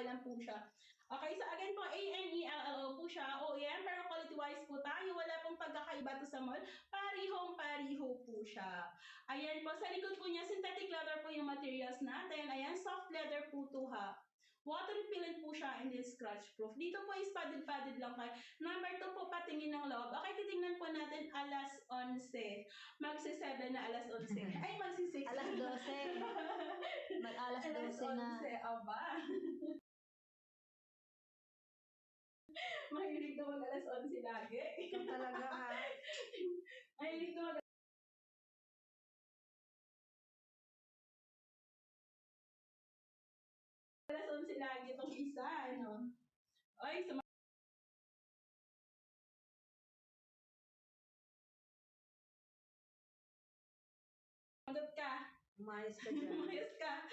pangalan po siya. Okay, so again po, ANELLO po siya, OEM, pero quality-wise po tayo, wala pong pagkakaiba to sa mall, parihong-pariho po siya. Ayan po, sa likod po niya, synthetic leather po yung materials natin. Ayan, soft leather po to ha. Water repellent po siya and then scratch proof. Dito po is padded lang kayo. Number 2 po, patingin ng loob. Okay, titingnan po natin alas 11. Magsi-7 na alas 11. Ay, magsi-6. Alas 12. Mag-alas 12 na. Alas 11, aba. Mahilig na mag-alas 11 lagi. Ikaw talaga ha. Mahilig na mag alas 11 lagi itong isa, ano. Ay, sumagot ka. Umayos ka dyan. Umayos ka.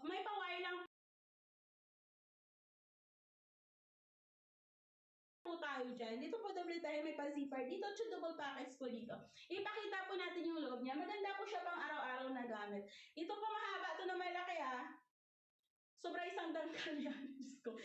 May pa-wire lang po tayo dyan. Dito po double tayo, may pa-zipper. Dito, double packets po dito. Ipakita po natin yung loob niya. Maganda po siya pang araw-araw na gamit. Ito po mahaba, ito na malaki ah. Sobra isang dangkal yan. Diyos ko.